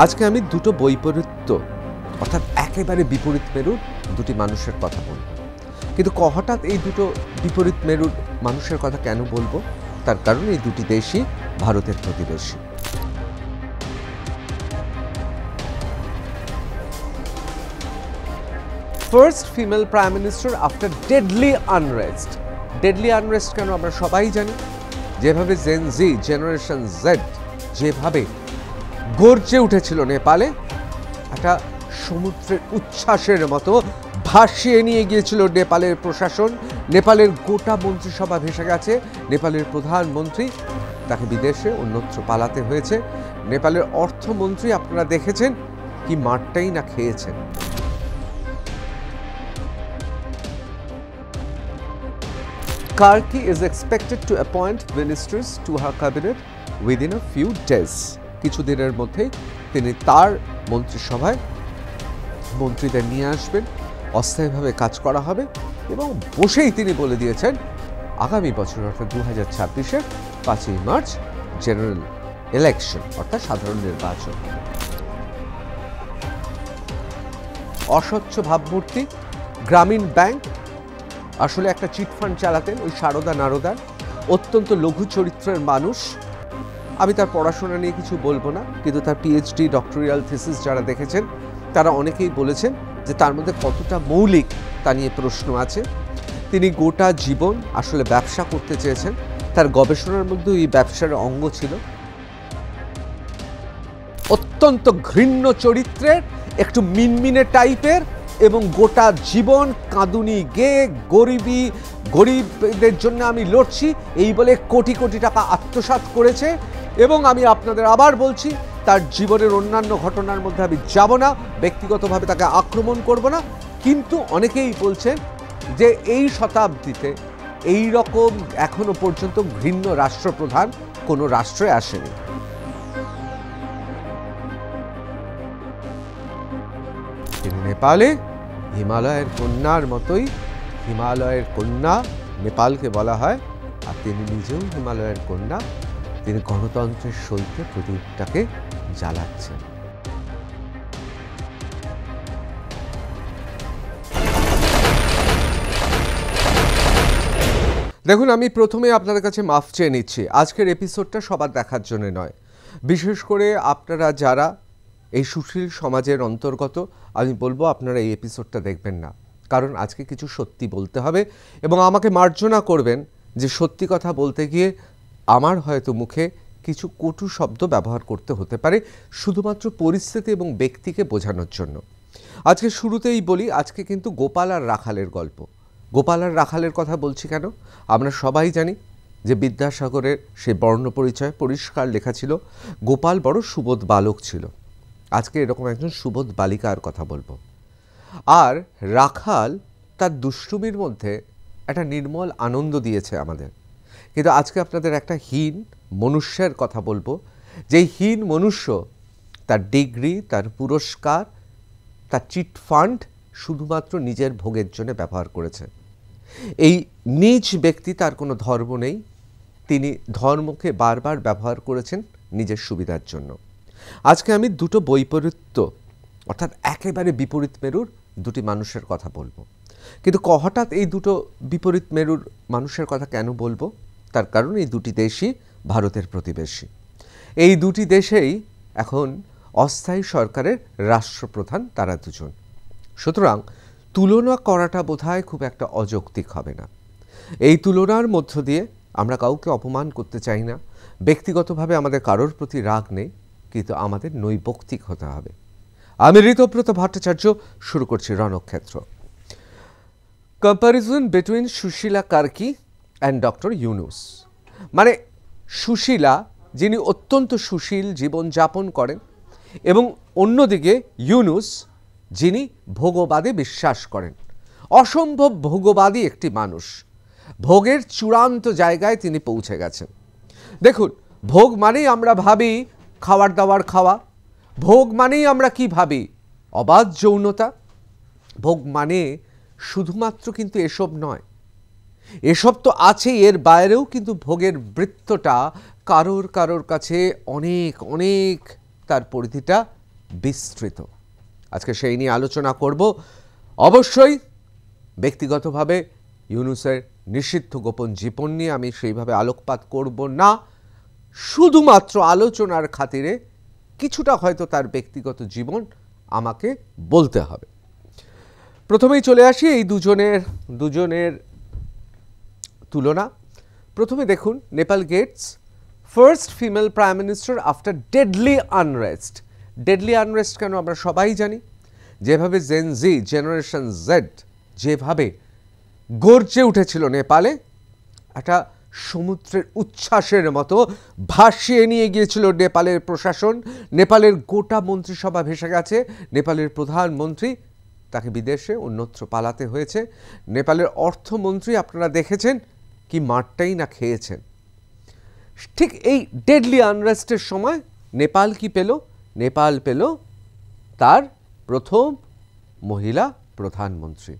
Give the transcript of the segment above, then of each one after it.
আজকে আমি দুটো বৈপরীত্য অর্থাৎ একেবারে বিপরীত মেরুর দুটি মানুষের কথা বলবো। কিন্তু হঠাৎ এই দুটো বিপরীত মেরুর মানুষের কথা কেন বলবো? তার কারণ এই দুটি দেশই ভারতের প্রতিবেশী। First female prime minister after deadly unrest. Deadly unrest কেন আমরা সবাই জানি। যেভাবে জেন জি জেনারেশন জেড যেভাবে গর্জে উঠেছিল নেপালে, একটা সমুদ্রের উচ্ছ্বাসের মতো ভাসিয়ে নিয়ে গিয়েছিল নেপালের প্রশাসন। নেপালের গোটা মন্ত্রিসভা ভেসে গেছে। নেপালের প্রধানমন্ত্রী, তাকে বিদেশে অন্যত্র পালাতে হয়েছে। নেপালের অর্থমন্ত্রী আপনারা দেখেছেন কি মারটাই না খেয়েছেন। Karki is expected to appoint ministers to her cabinet within a few days. কিছু দিনের মধ্যে তিনি তার মন্ত্রিসভায় মন্ত্রীদের নিয়ে আসবেন, অস্থায়ীভাবে কাজ করা হবে এবং বসেই তিনি বলে দিয়েছেন আগামী বছর অর্থাৎ 2026-এর 5ই মার্চ জেনারেল ইলেকশন অর্থাৎ সাধারণ নির্বাচন। অস্বচ্ছ ভাবমূর্তি গ্রামীণ ব্যাংক আসলে একটা চিটফান্ড চালাতেন ওই সারদা নারদার, অত্যন্ত লঘু চরিত্রের মানুষ। আমি তার পড়াশোনা নিয়ে কিছু বলবো না, কিন্তু তার পিএইচডি ডক্টরিয়াল থিসিস যারা দেখেছেন তারা অনেকেই বলেছেন যে তার মধ্যে কতটা মৌলিক তা নিয়ে প্রশ্ন আছে। তিনি গোটা জীবন আসলে ব্যবসা করতে চেয়েছেন, তার গবেষণার মধ্যে এই ব্যবসার অঙ্গ ছিল। অত্যন্ত ঘৃণ্য চরিত্রের, একটু মিনমিনে টাইপের এবং গোটা জীবন কাঁদুনি গেয়ে গরিবদের জন্য আমি লড়ছি এই বলে কোটি কোটি টাকা আত্মসাৎ করেছে। এবং আমি আপনাদের আবার বলছি, তার জীবনের অন্যান্য ঘটনার মধ্যে আমি যাব না, ব্যক্তিগতভাবে তাকে আক্রমণ করব না, কিন্তু অনেকেই বলছেন যে এই শতাব্দীতে এই রকম এখনো পর্যন্ত ঘৃণ্য রাষ্ট্রপ্রধান কোনো রাষ্ট্রে আসেনি। তিনি নেপালে হিমালয়ের কন্যার মতোই, হিমালয়ের কন্যা নেপালকে বলা হয়, আর তিনি নিজেও হিমালয়ের কন্যা। তিনি গণতন্ত্রের সইতে প্রদীপটাকে জ্বালাচ্ছেন। দেখুন, আমি প্রথমে আপনাদের কাছে মাফ চেয়ে নিচ্ছি। আজকের এপিসোডটা সবার দেখার জন্য নয়, বিশেষ করে আপনারা যারা এই সুশীল সমাজের অন্তর্গত, আমি বলবো আপনারা এই এপিসোডটা দেখবেন না, কারণ আজকে কিছু সত্যি বলতে হবে এবং আমাকে মার্জনা করবেন যে সত্যি কথা বলতে গিয়ে আমার হয়তো মুখে কিছু কটু শব্দ ব্যবহার করতে হতে পারে, শুধুমাত্র পরিস্থিতি এবং ব্যক্তিকে বোঝানোর জন্য। আজকে শুরুতেই বলি, আজকে কিন্তু গোপাল আর রাখালের গল্প। গোপাল আর রাখালের কথা বলছি কেন? আমরা সবাই জানি যে বিদ্যাসাগরের সে বর্ণপরিচয় পরিষ্কার লেখা ছিল, গোপাল বড় সুবোধ বালক ছিল। আজকে এরকম একজন সুবোধ বালিকার কথা বলবো। আর রাখাল তার দুষ্টুমির মধ্যে একটা নির্মল আনন্দ দিয়েছে আমাদের। কিন্তু আজকে আপনাদের একটা হীন মনুষ্যের কথা বলবো, যেই হীন মনুষ্য তার ডিগ্রি, তার পুরস্কার, তার চিটফান্ড শুধুমাত্র নিজের ভোগের জন্য ব্যবহার করেছে। এই নিজ ব্যক্তি, তার কোনো ধর্ম নেই, তিনি ধর্মকে বারবার ব্যবহার করেছেন নিজের সুবিধার জন্য। আজকে আমি দুটো বৈপরীত্য অর্থাৎ একেবারে বিপরীত মেরুর দুটি মানুষের কথা বলবো। কিন্তু হঠাৎ এই দুটো বিপরীত মেরুর মানুষের কথা কেন বলবো? তার কারণ এই দুটি দেশই ভারতের প্রতিবেশী। এই দুটি দেশেই এখন অস্থায়ী সরকারের রাষ্ট্রপ্রধান তারা দুজন। সুতরাং তুলনা করাটা বোধহয় খুব একটা অযৌক্তিক হবে না। এই তুলনার মধ্য দিয়ে আমরা কাউকে অপমান করতে চাই না, ব্যক্তিগতভাবে আমাদের কারোর প্রতি রাগ নেই, কিন্তু আমাদের নৈবক্তিক হতে হবে। আমি ঋতব্রত ভট্টাচার্য, শুরু করছি রণক্ষেত্র। Comparison between Sushila Karki and doctor Yunus. মানে সুশীলা, যিনি অত্যন্ত সুশীল জীবনযাপন করেন, এবং অন্যদিকে ইউনুস, যিনি ভোগবাদে বিশ্বাস করেন। অসম্ভব ভোগবাদী একটি মানুষ, ভোগের চূড়ান্ত জায়গায় তিনি পৌঁছে গেছেন। দেখুন, ভোগ মানেই আমরা ভাবি খাবার দাবার খাওয়া, ভোগ মানেই আমরা কি ভাবি অবাধ যৌনতা। ভোগ মানে শুধুমাত্র কিন্তু এসব নয়, এসব তো আছে, এর বাইরেও কিন্তু ভোগের বৃত্তটা কারোর কাছে অনেক অনেক তার পরিধিটা বিস্তৃত। আজকে সেই নিয়ে আলোচনা করব। অবশ্যই ব্যক্তিগতভাবে ইউনূসের নিষিদ্ধ গোপন জীবন নিয়ে আমি সেইভাবে আলোকপাত করব না, শুধুমাত্র আলোচনার খাতিরে কিছুটা হয়তো তার ব্যক্তিগত জীবন আমাকে বলতে হবে। প্রথমেই চলে আসি এই দুজনের তুলনা। প্রথমে দেখুন, Nepal gets first female prime minister after deadly unrest. Deadly unrest কেন আমরা সবাই জানি, যেভাবে জেনজি জেনারেশন জেড যেভাবে গর্জে উঠেছিল নেপালে, একটা সমুদ্রের উচ্ছ্বাসের মতো ভাসিয়ে নিয়ে গিয়েছিল নেপালের প্রশাসন। নেপালের গোটা মন্ত্রিসভা ভেসে গেছে। নেপালের প্রধানমন্ত্রী, তাকে বিদেশে অন্যত্র পালাতে হয়েছে। নেপালের অর্থমন্ত্রী আপনারা দেখেছেন কি মারটাই না খেয়েছেন। ঠিক এই ডেডলি আনরেস্টের সময় নেপাল কি পেল? নেপাল পেল তার প্রথম মহিলা প্রধানমন্ত্রী।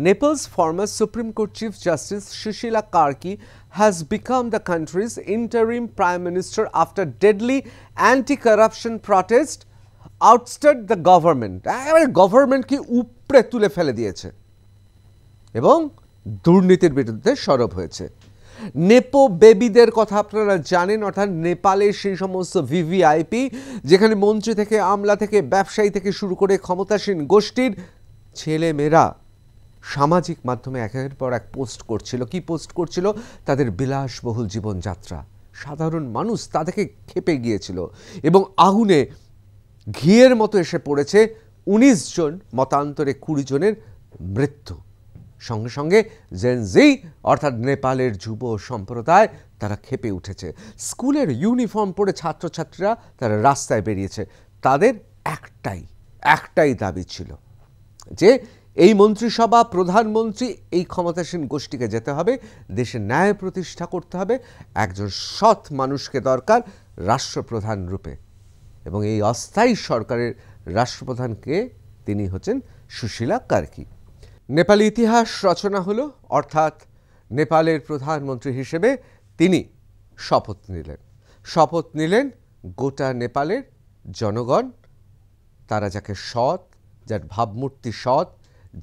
Nepal's former Supreme Court Chief Justice Sushila Karki has become the country's interim Prime Minister after deadly anti-corruption protest ousted the government. গভর্নমেন্টকে উপড়ে তুলে ফেলে দিয়েছে এবং দুর্নীতির বিরুদ্ধে সরব হয়েছে। নেপো বেবিদের কথা আপনারা জানেন, অর্থাৎ নেপালের সেই সমস্ত ভিভিআইপি যেখানে মন্ত্রী থেকে আমলা থেকে ব্যবসায়ী থেকে শুরু করে ক্ষমতাসীন গোষ্ঠীর ছেলে মেয়েরা সামাজিক মাধ্যমে একের পর এক পোস্ট করছিল। কি পোস্ট করছিল? তাদের বিলাসবহুল জীবনযাত্রা। সাধারণ মানুষ তাদেরকে খেপে গিয়েছিল এবং আগুনে ঘিয়ের মতো এসে পড়েছে ১৯ জন, মতান্তরে ২০ জনের মৃত্যু। সঙ্গে সঙ্গে জেনজি অর্থাৎ নেপালের যুব সম্প্রদায় তারা খেপে উঠেছে। স্কুলের ইউনিফর্ম পরে ছাত্রছাত্রীরা তারা রাস্তায় বেরিয়েছে। তাদের একটাই দাবি ছিল যে এই মন্ত্রিসভা, প্রধানমন্ত্রী, এই ক্ষমতাসীন গোষ্ঠীকে যেতে হবে, দেশে ন্যায় প্রতিষ্ঠা করতে হবে, একজন সৎ মানুষকে দরকার রাষ্ট্রপ্রধান রূপে। এবং এই অস্থায়ী সরকারের রাষ্ট্রপ্রধানকে তিনি হচ্ছেন সুশীলা কার্কি। নেপালি ইতিহাস রচনা হলো, অর্থাৎ নেপালের প্রধানমন্ত্রী হিসেবে তিনি শপথ নিলেন গোটা নেপালের জনগণ। তারা যাকে সৎ, যার ভাবমূর্তি সৎ,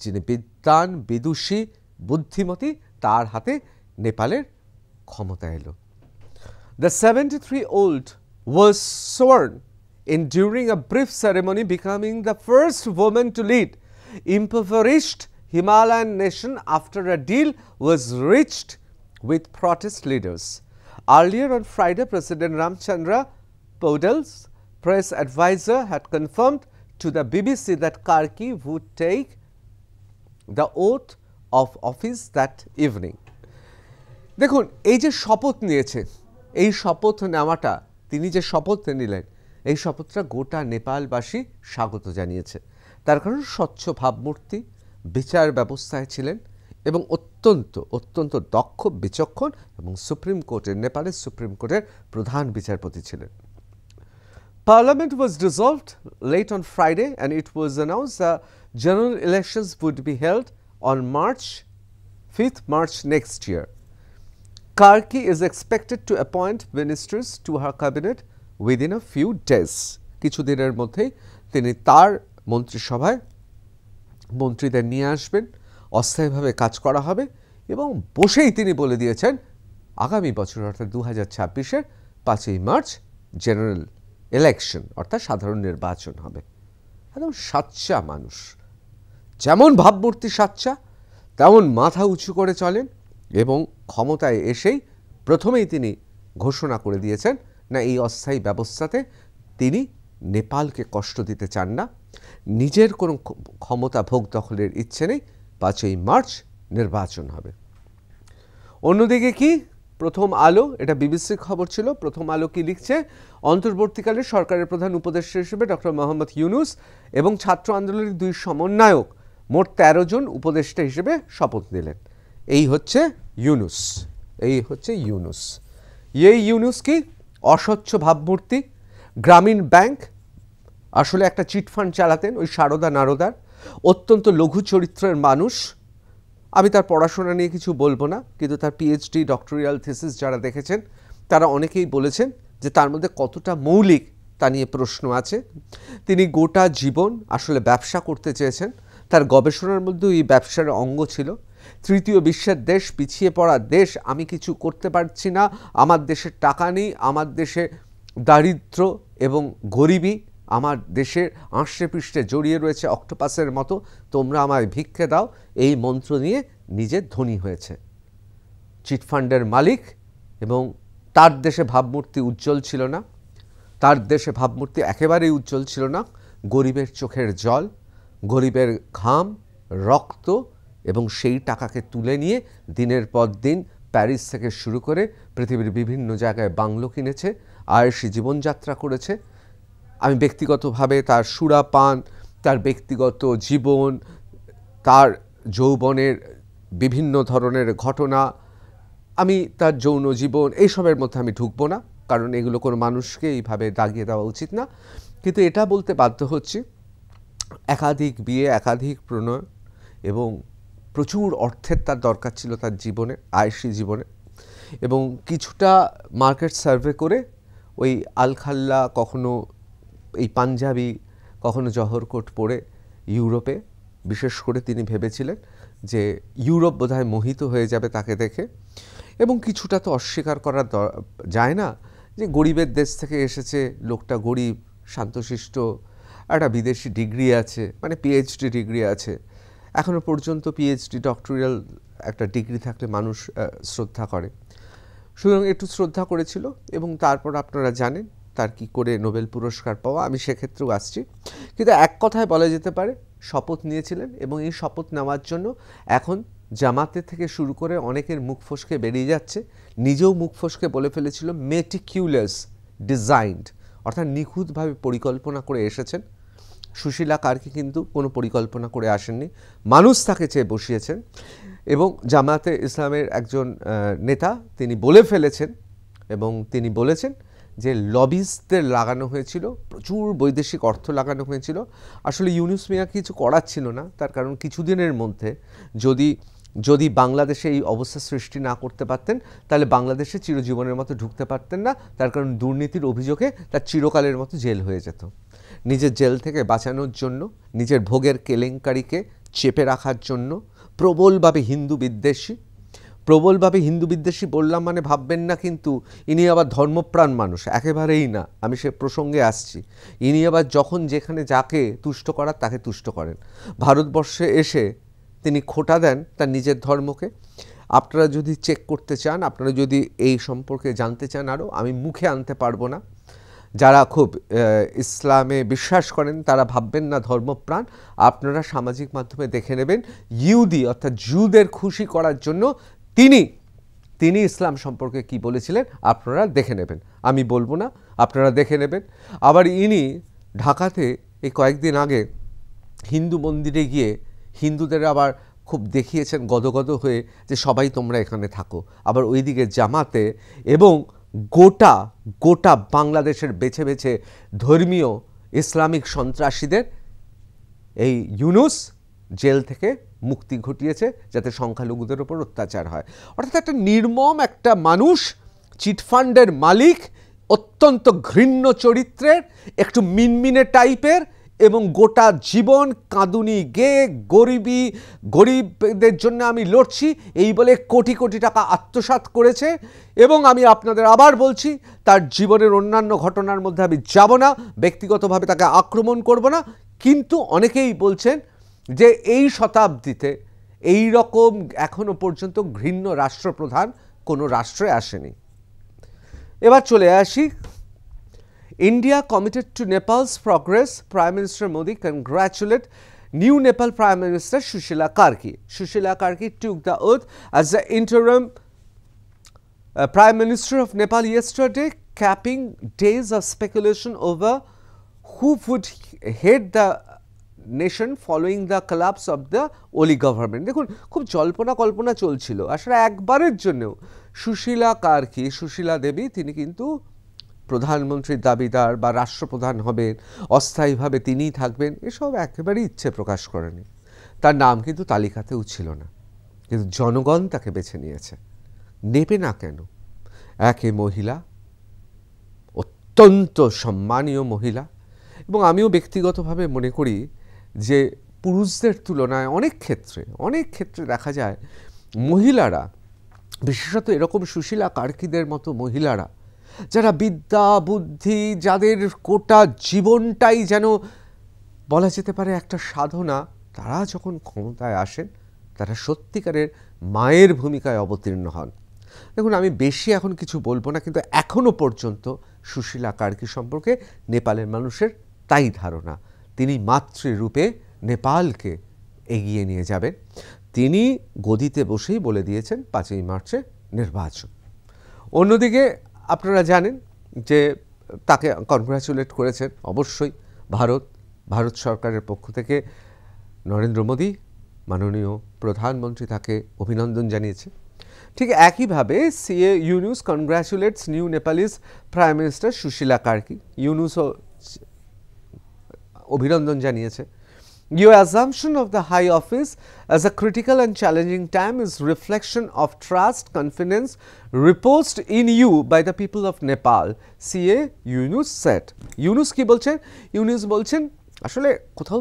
যিনি বিদ্বান, বিদুষী, বুদ্ধিমতী, তার হাতে নেপালের ক্ষমতা এলো। The 73-year-old was sworn in during a brief ceremony, becoming the first woman to lead impoverished Himalayan nation after a deal was reached with protest leaders. Earlier on Friday, President Ramchandra Paudal's press advisor had confirmed to the BBC that Karki would take the oath of office that evening. দেখুন, এই যে শপথ নিয়েছে, এই শপথ নেওয়াটা, তিনি যে শপথ নিলেন, এই শপথটা গোটা নেপালবাসী স্বাগত জানিয়েছে। তার কারণ স্বচ্ছ ভাবমূর্তি, বিচার ব্যবস্থায় ছিলেন এবং অত্যন্ত দক্ষ, বিচক্ষণ এবং নেপালের সুপ্রিম কোর্টের প্রধান বিচারপতি ছিলেন। Parliament was dissolved late on Friday and it was announced the general elections would be held on 5th March next year. Karki is expected to appoint ministers to her cabinet within a few days. কিছুদিনের মধ্যেই তিনি তার মন্ত্রিসভায় মন্ত্রীদের নিয়ে আসবেন, অস্থায়ীভাবে কাজ করা হবে এবং বসেই তিনি বলে দিয়েছেন আগামী বছর অর্থাৎ 2026-এর 5ই মার্চ জেনারেল ইলেকশন অর্থাৎ সাধারণ নির্বাচন হবে। একদম সাচ্চা মানুষ, যেমন ভাবমূর্তি সাচ্চা, তেমন মাথা উঁচু করে চলেন এবং ক্ষমতায় এসেই প্রথমেই তিনি ঘোষণা করে দিয়েছেন না, এই অস্থায়ী ব্যবস্থাতে তিনি নেপালকে কষ্ট দিতে চান না, নিজের কোনো ক্ষমতা ভোগ দখলের ইচ্ছে নেই, 5ই মার্চ নির্বাচন হবে। অন্যদিকে কি প্রথম আলো, এটা বিবিসির খবর ছিল, প্রথম আলো কি লিখছে? অন্তর্বর্তীকালে সরকারের প্রধান উপদেষ্টা হিসেবে ডক্টর মোহাম্মদ ইউনূস এবং ছাত্র আন্দোলনের 2 সমন্বয়ক মোট 13 জন উপদেষ্টা হিসেবে শপথ নিলেন। এই হচ্ছে ইউনূস। এই ইউনূস কি? অস্বচ্ছ ভাবমূর্তি, গ্রামীণ ব্যাংক, আসলে একটা চিটফান্ড চালাতেন ওই সারদা নারদার, অত্যন্ত লঘু চরিত্রের মানুষ। আমি তার পড়াশোনা নিয়ে কিছু বলবো না, কিন্তু তার পিএইচডি ডক্টরিয়াল থিসিস যারা দেখেছেন তারা অনেকেই বলেছেন যে তার মধ্যে কতটা মৌলিক তা নিয়ে প্রশ্ন আছে। তিনি গোটা জীবন আসলে ব্যবসা করতে চেয়েছেন, তার গবেষণার মধ্যেও এই ব্যবসার অঙ্গ ছিল। তৃতীয় বিশ্বের দেশ, পিছিয়ে পড়া দেশ, আমি কিছু করতে পারছি না, আমার দেশের টাকা নেই, আমার দেশে দারিদ্র্য এবং গরিবী আমার দেশের আঁশে পৃষ্ঠে জড়িয়ে রয়েছে অক্টোপাসের মতো, তোমরা আমায় ভিক্ষে দাও, এই মন্ত্র নিয়ে নিজে ধনী হয়েছে। চিটফান্ডের মালিক, এবং তার দেশে ভাবমূর্তি উজ্জ্বল ছিল না, তার দেশে ভাবমূর্তি একেবারেই উজ্জ্বল ছিল না। গরিবের চোখের জল, গরিবের ঘাম, রক্ত, এবং সেই টাকাকে তুলে নিয়ে দিনের পর দিন প্যারিস থেকে শুরু করে পৃথিবীর বিভিন্ন জায়গায় বাংলো কিনেছে, আয়েশি জীবনযাত্রা করেছে। আমি ব্যক্তিগতভাবে তার সুরাপান, তার ব্যক্তিগত জীবন, তার যৌবনের বিভিন্ন ধরনের ঘটনা, আমি তার যৌন জীবন, এইসবের মধ্যে আমি ঢুকবো না, কারণ এগুলো কোনো মানুষকে এইভাবে দাগিয়ে দেওয়া উচিত না। কিন্তু এটা বলতে বাধ্য হচ্ছি, একাধিক বিয়ে, একাধিক প্রণয়, এবং প্রচুর অর্থের তার দরকার ছিল তার জীবনে, আয়েশি জীবনে। এবং কিছুটা মার্কেট সার্ভে করে ওই আলখাল্লা, কখনো এই পাঞ্জাবি, কখনো জহরকোট পরে ইউরোপে, বিশেষ করে তিনি ভেবেছিলেন যে ইউরোপ বোধহয় মোহিত হয়ে যাবে তাকে দেখে। এবং কিছুটা তো অস্বীকার করা যায় না যে গরিবের দেশ থেকে এসেছে, লোকটা গরিব, শান্তশিষ্ট, একটা বিদেশি ডিগ্রি আছে, মানে পিএইচডি ডিগ্রি আছে। এখনও পর্যন্ত পিএইচডি ডক্টরিয়াল একটা ডিগ্রি থাকলে মানুষ শ্রদ্ধা করে, সুতরাং একটু শ্রদ্ধা করেছিল। এবং তারপর আপনারা জানেন তার কি করে নোবেল পুরস্কার পাওয়া, আমি সেক্ষেত্রেও আসছি। কিন্তু এক কথায় বলা যেতে পারে শপথ নিয়েছিলেন, এবং এই শপথ নেওয়ার জন্য এখন জামাতে থেকে শুরু করে অনেকের মুখ ফসকে বেরিয়ে যাচ্ছে, নিজেও মুখ ফসকে বলে ফেলেছিল মেটিকিউলাস ডিজাইনড, অর্থাৎ নিখুঁতভাবে পরিকল্পনা করে এসেছেন। সুশীলা কার্কি কিন্তু কোনো পরিকল্পনা করে আসেননি, মানুষ তাকে চেয়ে বসিয়েছেন। এবং জামাতে ইসলামের একজন নেতা তিনি বলে ফেলেছেন, এবং তিনি বলেছেন যে লবিস্টদের লাগানো হয়েছিল, প্রচুর বৈদেশিক অর্থ লাগানো হয়েছিল। আসলে ইউনূস মিয়া কিছু করার ছিল না, তার কারণ কিছুদিনের মধ্যে যদি বাংলাদেশে এই অবস্থা সৃষ্টি না করতে পারতেন, তাহলে বাংলাদেশে চিরজীবনের মতো ঢুকতে পারতেন না, তার কারণ দুর্নীতির অভিযোগে তার চিরকালের মতো জেল হয়ে যেত। নিজের জেল থেকে বাঁচানোর জন্য, নিজের ভোগের কেলেঙ্কারিকে চেপে রাখার জন্য প্রবলভাবে হিন্দু বিদ্বেষী বললাম মানে ভাববেন না কিন্তু ইনি আবার ধর্মপ্রাণ মানুষ, একেবারেই না, আমি সে প্রসঙ্গে আসছি। ইনি আবার যখন যেখানে যাকে তুষ্ট করার তাকে তুষ্ট করেন। ভারতবর্ষে এসে তিনি খোঁটা দেন তার নিজের ধর্মকে। আপনারা যদি চেক করতে চান, আপনারা যদি এই সম্পর্কে জানতে চান আরও, আমি মুখে আনতে পারবো না। যারা খুব ইসলামে বিশ্বাস করেন তারা ভাববেন না ধর্মপ্রাণ, আপনারা সামাজিক মাধ্যমে দেখে নেবেন ইহুদি অর্থাৎ জুদের খুশি করার জন্য তিনি ইসলাম সম্পর্কে কি বলেছিলেন, আপনারা দেখে নেবেন, আমি বলবো না, আপনারা দেখে নেবেন। আবার ইনি ঢাকাতে এই কয়েকদিন আগে হিন্দু মন্দিরে গিয়ে হিন্দুদের আবার খুব দেখিয়েছেন গদগদ হয়ে যে সবাই তোমরা এখানে থাকো। আবার ওইদিকে জামাতে এবং গোটা বাংলাদেশের বেছে বেছে ধর্মীয় ইসলামিক সন্ত্রাসীদের এই ইউনূস জেল থেকে মুক্তি ঘটিয়েছে, যাতে সংখ্যালঘুদের ওপর অত্যাচার হয়। অর্থাৎ একটা নির্মম একটা মানুষ, চিটফান্ডের মালিক, অত্যন্ত ঘৃণ্য চরিত্রের, একটু মিনমিনে টাইপের, এবং গোটা জীবন কাঁদুনি গেয়ে গরিবদের জন্য আমি লড়ছি এই বলে কোটি কোটি টাকা আত্মসাৎ করেছে। এবং আমি আপনাদের আবার বলছি, তার জীবনের অন্যান্য ঘটনার মধ্যে আমি যাব না, ব্যক্তিগতভাবে তাকে আক্রমণ করব না, কিন্তু অনেকেই বলছেন যে এই শতাব্দীতে এই রকম এখনো পর্যন্ত ঘৃণ্য রাষ্ট্রপ্রধান কোনো রাষ্ট্রে আসেনি। এবার চলে আসি, India committed to Nepal's progress. Prime Minister Modi congratulated new Nepal Prime Minister Sushila Karki. Sushila Karki took the oath as the interim Prime Minister of Nepal yesterday, capping days of speculation over who would head the nation following the collapse of the Oli government. দেখুন, খুব জল্পনা কল্পনা চলছিল, আসলে একবারের জন্যও সুশীলা দেবী তিনি কিন্তু প্রধানমন্ত্রীর দাবিদার বা রাষ্ট্রপ্রধান হবেন, অস্থায়ীভাবে তিনিই থাকবেন, এসব একেবারেই ইচ্ছে প্রকাশ করেনি। তার নাম কিন্তু তালিকাতেও ছিল না, কিন্তু জনগণ তাকে বেছে নিয়েছে। নেবে না কেন? একে মহিলা, অত্যন্ত সম্মানীয় মহিলা, এবং আমিও ব্যক্তিগতভাবে মনে করি যে পুরুষদের তুলনায় অনেক ক্ষেত্রে দেখা যায় মহিলারা, বিশেষত এরকম সুশীলা কার্কিদের মতো মহিলারা, যারা বিদ্যা বুদ্ধি, যাদের গোটা জীবনটাই যেন বলা যেতে পারে একটা সাধনা, তারা যখন ক্ষমতায় আসেন তারা সত্যিকারের মায়ের ভূমিকায় অবতীর্ণ হন। দেখুন, আমি বেশি এখন কিছু বলবো না, কিন্তু এখনও পর্যন্ত সুশীলা কার্কি সম্পর্কে নেপালের মানুষের তাই ধারণা, তিনি মাতৃরূপে নেপালকে এগিয়ে নিয়ে যাবেন। তিনি গদিতে বসেই বলে দিয়েছেন 5ই মার্চে নির্বাচন। অন্যদিকে আপনারা জানেন যে তাকে কনগ্রাচুলেট করেছেন অবশ্যই ভারত সরকারের পক্ষ থেকে নরেন্দ্র মোদী, মাননীয় প্রধানমন্ত্রী, তাকে অভিনন্দন জানিয়েছে। ঠিক একইভাবে CA Yunus congratulates new Nepalese prime minister Sushila Karki. ইউনুসও অভিনন্দন জানিয়েছে। Your assumption of the high office as a critical and challenging time is reflection of trust, confidence reposed in you by the people of Nepal, CA Yunus said. Yunus কি বলছেন? ইউনুস বলছেন আসলে কোথাও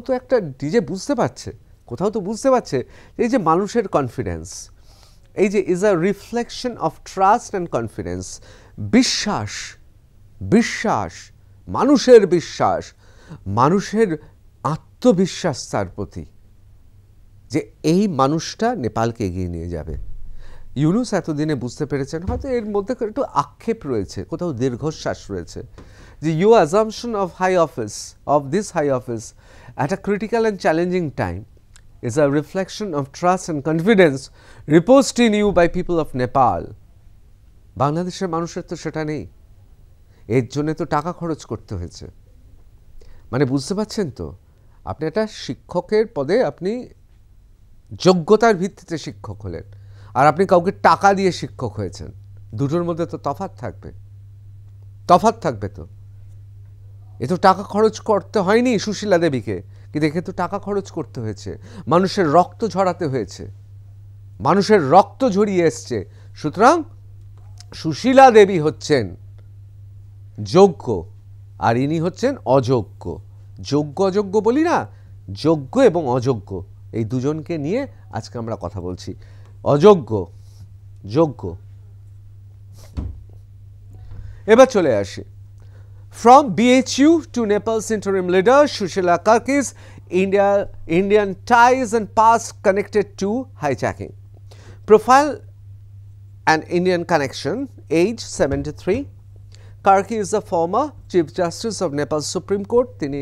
তো বুঝতে পারছে এই যে মানুষের কনফিডেন্স, এই যে is a reflection of trust and confidence, বিশ্বাস, মানুষের আত্মবিশ্বাস তার প্রতি, যে এই মানুষটা নেপালকে এগিয়ে নিয়ে যাবে। ইউনুস এতদিনে বুঝতে পেরেছেন, হয়তো এর মধ্যে একটু আক্ষেপ রয়েছে, কোথাও দীর্ঘশ্বাস রয়েছে, যে you assumption of this high office at a critical and challenging time is a reflection of trust and confidence reposed in you by people of Nepal. বাংলাদেশের মানুষের তো সেটা নেই, এর জন্য তো টাকা খরচ করতে হয়েছে। মানে বুঝতে পারছেন তো, আপনি একটা শিক্ষকের পদে আপনি যোগ্যতার ভিত্তিতে শিক্ষক হলেন, আর আপনি কাউকে টাকা দিয়ে শিক্ষক হয়েছেন, দুটোর মধ্যে তো তফাৎ থাকবে তো। এ তো টাকা খরচ করতে হয়নি সুশীলা দেবীকে, কিন্তু একে তো টাকা খরচ করতে হয়েছে, মানুষের রক্ত ঝরাতে হয়েছে, মানুষের রক্ত ঝরিয়ে এসছে। সুতরাং সুশীলা দেবী হচ্ছেন যোগ্য, আর ইনি হচ্ছেন অযোগ্য। যোগ্য অযোগ্য বলি না, যোগ্য এবং অযোগ্য এই দুজনকে নিয়ে আজকে আমরা কথা বলছি। যোগ্য। এবার চলে আসি। From BHU to Nepal's interim leader Sushila Karki's Indian ties and past connected to hijacking. Profile and Indian connection, age 73. Karki is the former Chief Justice of Nepal Supreme Court. তিনি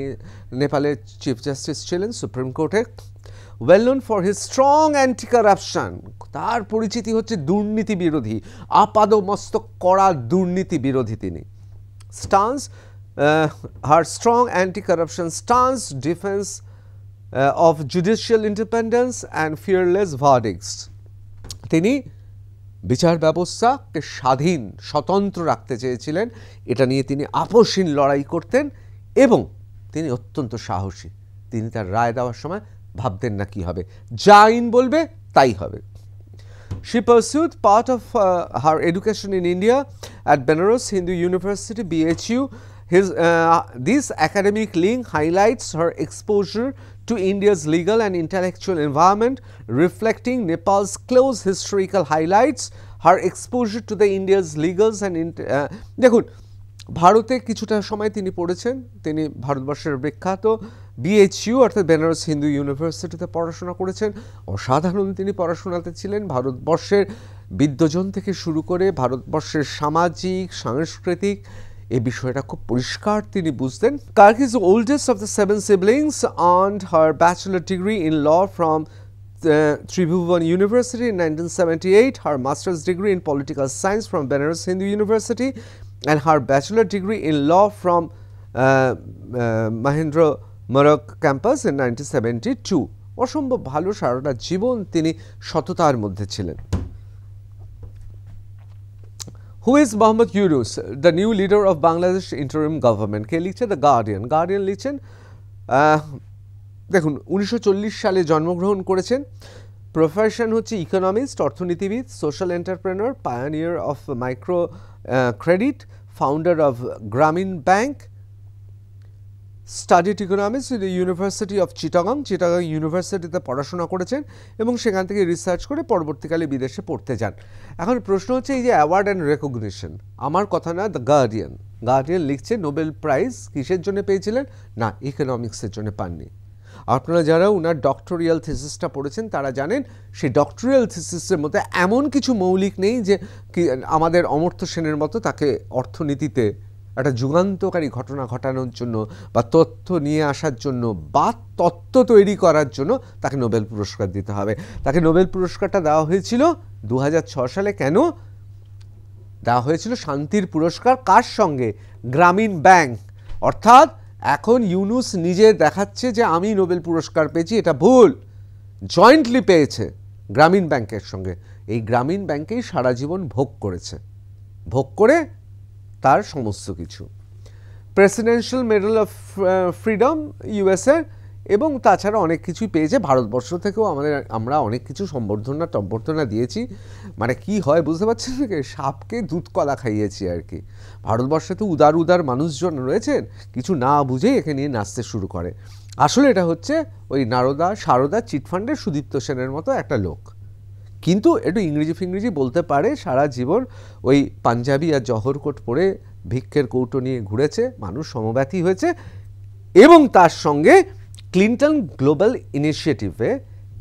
নেপালের চিফ জাস্টিস ছিলেন supreme কোর্টে। Well known for his strong anti corruption, তার পরিচিতি হচ্ছে দুর্নীতি বিরোধী, আপাদমস্তক কড়া দুর্নীতি বিরোধী তিনি। Stance, her strong anti corruption stance, defence of judicial independence and fearless verdicts. তিনি বিচার ব্যবস্থাকে স্বাধীন স্বতন্ত্র রাখতে চেয়েছিলেন, এটা নিয়ে তিনি আপোষহীন লড়াই করতেন, এবং তিনি অত্যন্ত সাহসী। তিনি তার রায় দেওয়ার সময় ভাবতেন না কি হবে, যা আইন বলবে তাই হবে। She pursued part of her education in India at Benares Hindu University, BHU. This academic link highlights her exposure to India's legal and intellectual environment, reflecting Nepal's close historical highlights. Her exposure to the India's legals and দেখুন, ভারতে কিছুটা সময় তিনি পড়েছেন, তিনি ভারতবর্ষের বিখ্যাত BHU অর্থাৎ বেনারস হিন্দু ইউনিভার্সিটিতে পড়াশোনা করেছেন। অসাধারণ তিনি পড়াশোনাতে ছিলেন, ভারতবর্ষের বিদ্বজন থেকে শুরু করে ভারতবর্ষের সামাজিক সাংস্কৃতিক এই বিষয়টা খুব পরিষ্কার তিনি বুঝতেন। Karki is the oldest of the 7 siblings, earned her bachelor degree in law from Tribhuvan University in 1978, her master's degree in political science from Benares Hindu University, and her bachelor degree in law from Mahendra Marak campus in 1972. অসম্ভব ভালো, সারাটা জীবন তিনি সততার মধ্যে ছিলেন। Who is Mohammad Yunus, the new leader of Bangladesh interim government? কে লিখছে? The guardian লিখছেন, দেখুন 1940 সালে জন্মগ্রহণ করেছেন, প্রফেশন হচ্ছে ইকোনমিস্ট, অর্থনীতিবিদ, social entrepreneur, pioneer of micro credit, founder of Grameen Bank, studied economics in the university of Chittagong ইউনিভার্সিটিতে পড়াশোনা করেছেন এবং সেখান থেকে রিসার্চ করে পরবর্তীকালে বিদেশে পড়তে যান। এখন প্রশ্ন হচ্ছে এই যে অ্যাওয়ার্ড অ্যান্ড রেকগনিশন, আমার কথা না, দ্য গার্ডিয়ান লিখছে নোবেল প্রাইজ কিসের জন্য পেয়েছিলেন? না, ইকোনমিক্সের জন্য পাননি। আপনারা যারা ওনার ডক্টরিয়াল থিসিসটা পড়েছেন তারা জানেন সেই ডক্টরিয়াল থিসিসের মধ্যে এমন কিছু মৌলিক নেই যে আমাদের অমর্ত্য সেনের মতো তাকে অর্থনীতিতে একটা যুগান্তকারী ঘটনা ঘটানোর জন্য বা তথ্য নিয়ে আসার জন্য বা তত্ত্ব তৈরি করার জন্য তাকে নোবেল পুরস্কার দিতে হবে। তাকে নোবেল পুরস্কারটা দেওয়া হয়েছিল 2006 সালে। কেন দেওয়া হয়েছিল? শান্তির পুরস্কার। কার সঙ্গে? গ্রামীণ ব্যাংক। অর্থাৎ এখন ইউনুস নিজে দেখাচ্ছে যে আমি নোবেল পুরস্কার পেয়েছি, এটা ভুল। জয়েন্টলি পেয়েছে গ্রামীণ ব্যাংকের সঙ্গে। এই গ্রামীণ ব্যাংকেই সারা জীবন ভোগ করেছে, ভোগ করে তার সমস্ত কিছু। Presidential medal of freedom USA এবং তাছাড়া অনেক কিছুই পেয়েছে। ভারতবর্ষ থেকেও আমরা অনেক কিছু সম্বর্ধনা দিয়েছি। মানে কি হয় বুঝতে পারছেন, সাপকে দুধ কলা খাইয়েছি আর কি। ভারতবর্ষে তো উদার মানুষজন রয়েছেন, কিছু না বুঝেই একে নিয়ে নাচতে শুরু করে। আসলে এটা হচ্ছে ওই সারদা চিটফান্ডের সুদীপ্ত সেনের মতো একটা লোক, কিন্তু একটু ইংরেজি বলতে পারে। সারা জীবন ওই পাঞ্জাবি আর জহর কোট পরে ভিক্ষের কৌটো নিয়ে ঘুরেছে, মানুষ সমব্যথী হয়েছে। এবং তার সঙ্গে ক্লিন্টন গ্লোবাল ইনিশিয়েটিভে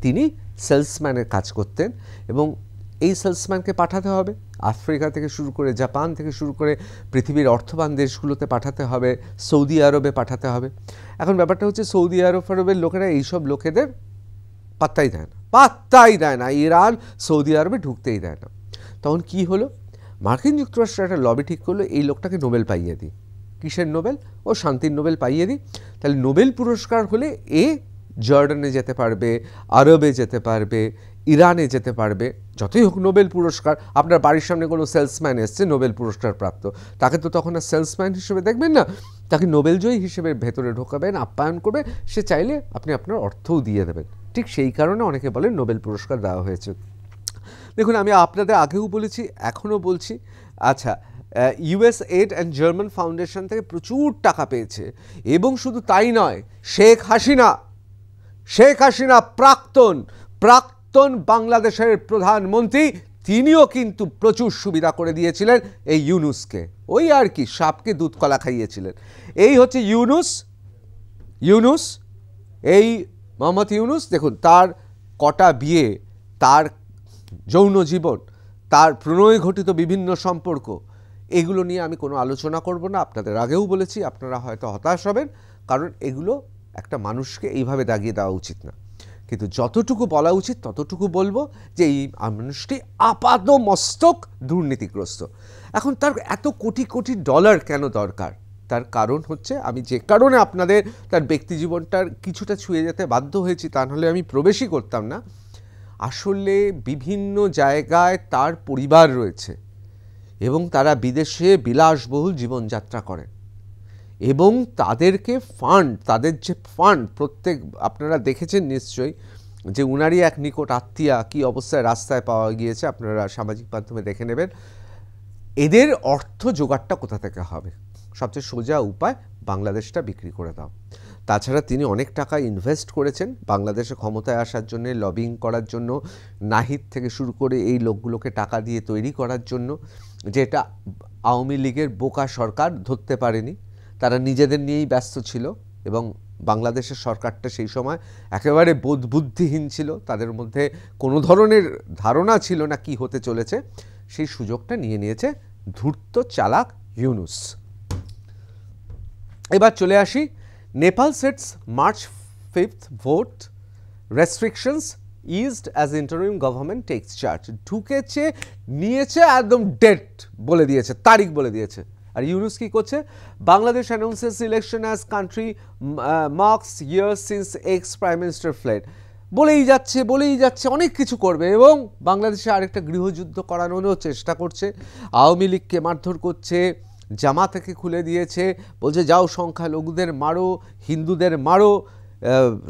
তিনি সেলসম্যানের কাজ করতেন এবং এই সেলসম্যানকে পাঠাতে হবে আফ্রিকা থেকে শুরু করে, জাপান থেকে শুরু করে পৃথিবীর অর্থবান দেশগুলোতে পাঠাতে হবে, সৌদি আরবে পাঠাতে হবে। এখন ব্যাপারটা হচ্ছে সৌদি আরবের লোকেরা এইসব লোকেদের পাত্তাই দেয় না। ইরান সৌদি আরবে ঢুকতেই দেয় না। তখন কি হলো, মার্কিন যুক্তরাষ্ট্র একটা লবি ঠিক করলো এই লোকটাকে নোবেল পাইয়ে দিই। কিসের নোবেল? ও শান্তির নোবেল পাইয়ে দিই। তাহলে নোবেল পুরস্কার হলে এ জর্ডানে যেতে পারবে, আরবে যেতে পারবে, ইরানে যেতে পারবে। যতই হোক নোবেল পুরস্কার। আপনার বাড়ির সামনে কোনো সেলসম্যান এসছে নোবেল পুরস্কার প্রাপ্ত, তাকে তো তখন আর সেলসম্যান হিসেবে দেখবেন না, তাকে নোবেলজয়ী হিসেবে ভেতরে ঢোকাবেন, আপ্যায়ন করবে। সে চাইলে আপনি আপনার অর্থও দিয়ে দেবেন। ঠিক সেই কারণে অনেকে বলেন নোবেল পুরস্কার দেওয়া হয়েছে। দেখুন, আমি আপনাদের আগেও বলেছি, এখনও বলছি। আচ্ছা, US aid and German foundation থেকে প্রচুর টাকা পেয়েছে। এবং শুধু তাই নয়, শেখ হাসিনা প্রাক্তন বাংলাদেশের প্রধানমন্ত্রী, তিনিও কিন্তু প্রচুর সুবিধা করে দিয়েছিলেন এই ইউনুসকে। ওই আর কি, সাপকে দুধ কলা খাইয়েছিলেন। এই হচ্ছে ইউনুস, এই মোহাম্মদ ইউনুস। দেখুন তার কটা বিয়ে, তার যৌন জীবন, তার প্রণয় ঘটিত বিভিন্ন সম্পর্ক, এগুলো নিয়ে আমি কোনো আলোচনা করব না। আপনাদের আগেও বলেছি, আপনারা হয়তো হতাশ হবেন, কারণ এগুলো একটা মানুষকে এইভাবে দাগিয়ে দেওয়া উচিত না। কিন্তু যতটুকু বলা উচিত ততটুকু বলবো যে এই মানুষটি আপাদমস্তক দুর্নীতিগ্রস্ত। এখন তার এত কোটি ডলার কেন দরকার? তার কারণ হচ্ছে, আমি যে কারণে আপনাদের তার ব্যক্তিজীবনটার কিছুটা ছুঁয়ে যেতে বাধ্য হয়েছি, তা নাহলে আমি প্রবেশই করতাম না। আসলে বিভিন্ন জায়গায় তার পরিবার রয়েছে এবং তারা বিদেশে বিলাসবহুল জীবনযাত্রা করে এবং তাদের যে ফান্ড প্রত্যেক, আপনারা দেখেছেন নিশ্চয়ই যে উনারই এক নিকট আত্মীয়া কী অবস্থায় রাস্তায় পাওয়া গিয়েছে, আপনারা সামাজিক মাধ্যমে দেখে নেবেন। এদের অর্থ জোগাড়টা কোথা থেকে হবে? সবচেয়ে সোজা উপায়, বাংলাদেশটা বিক্রি করে দাও। তাছাড়া তিনি অনেক টাকা ইনভেস্ট করেছেন বাংলাদেশে ক্ষমতায় আসার জন্য, লবিং করার জন্য, নাহিদ থেকে শুরু করে এই লোকগুলোকে টাকা দিয়ে তৈরি করার জন্য, যেটা আওয়ামী লীগের বোকা সরকার ধরতে পারেনি। তারা নিজেদের নিয়েই ব্যস্ত ছিল এবং বাংলাদেশের সরকারটা সেই সময় একেবারে বুদ্ধিহীন ছিল, তাদের মধ্যে কোনো ধরনের ধারণা ছিল না কি হতে চলেছে। সেই সুযোগটা নিয়ে নিয়েছে ধূর্ত চালাক ইউনুস। এবার চলে আসি, Nepal sets March 5th vote restrictions eased as interim government takes charge। ঢুকেছে, নিয়েছে, একদম ডেট বলে দিয়েছে, তারিখ বলে দিয়েছে। আর ইউনুস কি করছে? Bangladesh announces election as country marks years since x prime minister fled. বলেই যাচ্ছে অনেক কিছু করবে এবং বাংলাদেশে আরেকটা গৃহযুদ্ধ করানোরও চেষ্টা করছে। আওয়ামী লীগকে মারধর করছে, জামাতকে খুলে দিয়েছে, বলছে যাও সংখ্যালঘুদের মারো, হিন্দুদের মারো।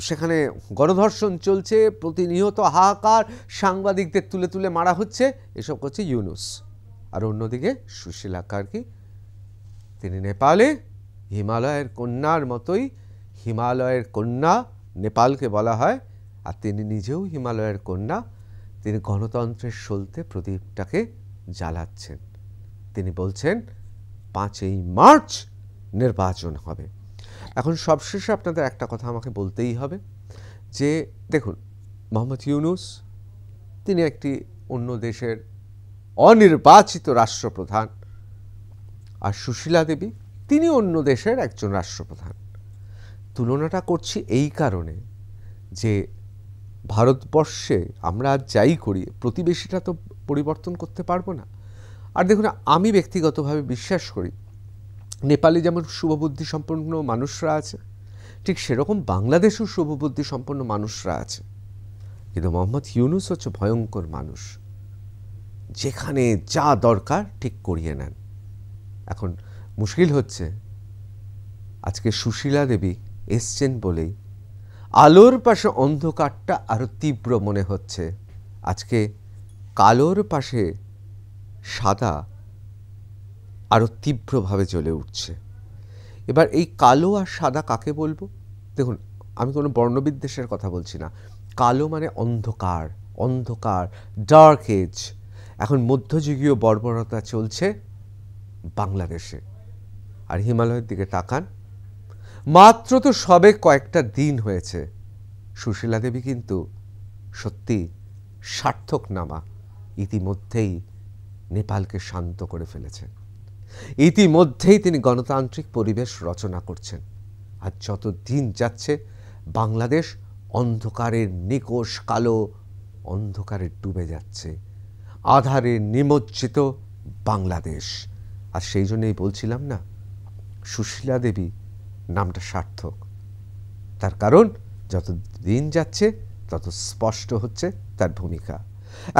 সেখানে গণধর্ষণ চলছে, প্রতিনিয়ত হাহাকার, সাংবাদিকদের তুলে মারা হচ্ছে। এসব করছে ইউনুস। আর অন্যদিকে সুশীলা কার্কি তিনি নেপালে হিমালয়ের কন্যার মতোই, হিমালয়ের কন্যা নেপালকে বলা হয়, আর তিনি নিজেও হিমালয়ের কন্যা। তিনি গণতন্ত্রের সলতে প্রদীপটাকে জ্বালাচ্ছেন। তিনি বলছেন 5ই মার্চ নির্বাচন হবে। এখন সবশেষে আপনাদের একটা কথা আমাকে বলতেই হবে যে দেখুন, মোহাম্মদ ইউনূস তিনি একটি অন্য দেশের অনির্বাচিত রাষ্ট্রপ্রধান, আর সুশীলা দেবী তিনি অন্য দেশের একজন রাষ্ট্রপ্রধান। তুলনাটা করছি এই কারণে যে ভারতবর্ষে আমরা যাই করি প্রতিবেশীটা তো পরিবর্তন করতে পারবো না। আর দেখুন, আমি ব্যক্তিগতভাবে বিশ্বাস করি নেপালে যেমন শুভবুদ্ধি সম্পন্ন মানুষরা আছে, ঠিক সেরকম বাংলাদেশেও শুভবুদ্ধি সম্পন্ন মানুষরা আছে। কিন্তু মোহাম্মদ ইউনূস হচ্ছে ভয়ঙ্কর মানুষ, যেখানে যা দরকার ঠিক করিয়ে নেন। এখন মুশকিল হচ্ছে আজকে সুশীলা দেবী এসছেন বলেই আলোর পাশে অন্ধকারটা আরো তীব্র মনে হচ্ছে। আজকে কালোর পাশে সাদা আরো তীব্রভাবে জ্বলে উঠছে। এবার এই কালো আর সাদা কাকে বলবো? দেখুন, আমি কোনো বর্ণবিদ্বেষের কথা বলছি না। কালো মানে অন্ধকার, অন্ধকার, ডার্ক এজ। এখন মধ্যযুগীয় বর্বরতা চলছে বাংলাদেশে। আর হিমালয়ের দিকে তাকান, মাত্র তো সবে কয়েকটা দিন হয়েছে, সুশীলা দেবী কিন্তু সত্যি সার্থক নামা ইতিমধ্যেই নেপালকে শান্ত করে ফেলেছেন। ইতিমধ্যেই তিনি গণতান্ত্রিক পরিবেশ রচনা করছেন। আর যত দিন যাচ্ছে বাংলাদেশ অন্ধকারের নিকোষ কালো অন্ধকারে ডুবে যাচ্ছে, আধারে নিমজ্জিত বাংলাদেশ। আর সেই জন্যই বলছিলাম না, সুশীলা দেবী নামটা সার্থক। তার কারণ যত দিন যাচ্ছে তত স্পষ্ট হচ্ছে তার ভূমিকা।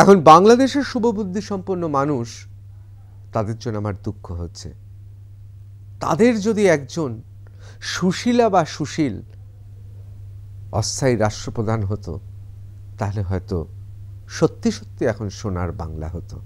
এখন বাংলাদেশের শুভবুদ্ধি সম্পন্ন মানুষ, তাদের জন্য আমার দুঃখ হচ্ছে। তাদের যদি একজন সুশীলা বা সুশীল অস্থায়ী রাষ্ট্রপ্রধান হতো, তাহলে হয়তো সত্যি সত্যি এখন সোনার বাংলা হতো।